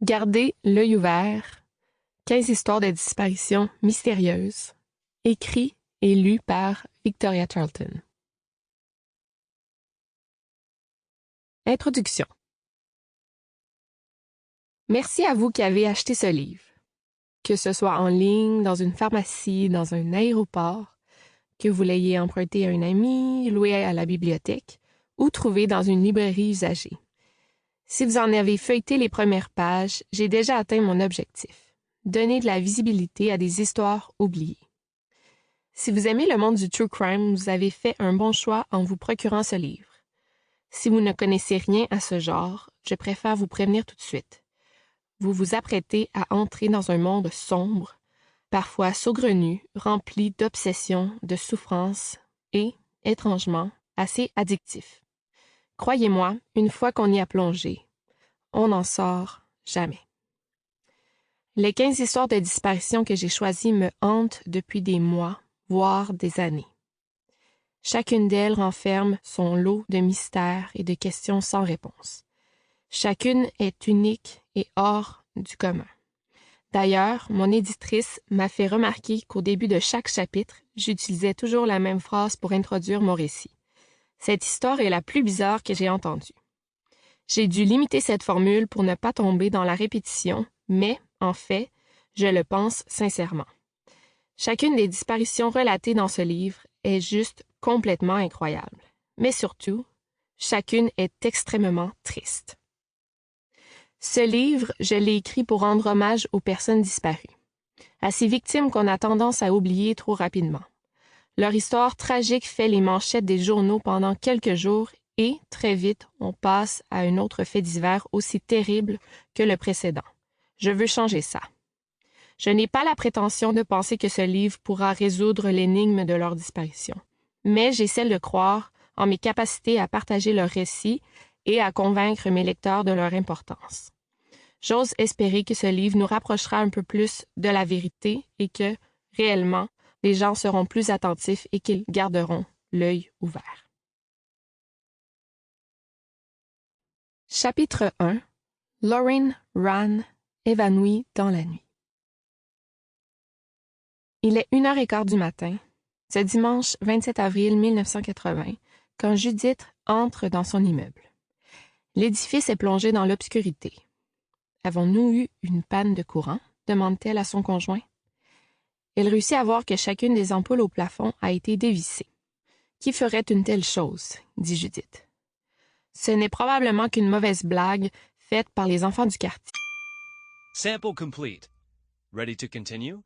Gardez l'œil ouvert. 15 histoires de disparitions mystérieuses. Écrit et lu par Victoria Charlton. Introduction. Merci à vous qui avez acheté ce livre. Que ce soit en ligne, dans une pharmacie, dans un aéroport, que vous l'ayez emprunté à un ami, loué à la bibliothèque ou trouvé dans une librairie usagée. Si vous en avez feuilleté les premières pages, j'ai déjà atteint mon objectif. Donner de la visibilité à des histoires oubliées. Si vous aimez le monde du true crime, vous avez fait un bon choix en vous procurant ce livre. Si vous ne connaissez rien à ce genre, je préfère vous prévenir tout de suite. Vous vous apprêtez à entrer dans un monde sombre, parfois saugrenu, rempli d'obsessions, de souffrances et, étrangement, assez addictif. Croyez-moi, une fois qu'on y a plongé, on n'en sort jamais. Les 15 histoires de disparition que j'ai choisies me hantent depuis des mois, voire des années. Chacune d'elles renferme son lot de mystères et de questions sans réponse. Chacune est unique et hors du commun. D'ailleurs, mon éditrice m'a fait remarquer qu'au début de chaque chapitre, j'utilisais toujours la même phrase pour introduire mon récit. Cette histoire est la plus bizarre que j'ai entendue. J'ai dû limiter cette formule pour ne pas tomber dans la répétition, mais, en fait, je le pense sincèrement. Chacune des disparitions relatées dans ce livre est juste complètement incroyable. Mais surtout, chacune est extrêmement triste. Ce livre, je l'ai écrit pour rendre hommage aux personnes disparues, à ces victimes qu'on a tendance à oublier trop rapidement. Leur histoire tragique fait les manchettes des journaux pendant quelques jours et, très vite, on passe à un autre fait divers aussi terrible que le précédent. Je veux changer ça. Je n'ai pas la prétention de penser que ce livre pourra résoudre l'énigme de leur disparition, mais j'ai celle de croire en mes capacités à partager leur récit et à convaincre mes lecteurs de leur importance. J'ose espérer que ce livre nous rapprochera un peu plus de la vérité et que, réellement, les gens seront plus attentifs et qu'ils garderont l'œil ouvert. Chapitre 1. Lauren Rahn, évanouie dans la nuit. Il est 1h15 du matin, ce dimanche 27 avril 1980, quand Judith entre dans son immeuble. L'édifice est plongé dans l'obscurité. « Avons-nous eu une panne de courant ?» demande-t-elle à son conjoint. Elle réussit à voir que chacune des ampoules au plafond a été dévissée. « Qui ferait une telle chose ?» dit Judith. « Ce n'est probablement qu'une mauvaise blague faite par les enfants du quartier. » Sample complete. Ready to continue?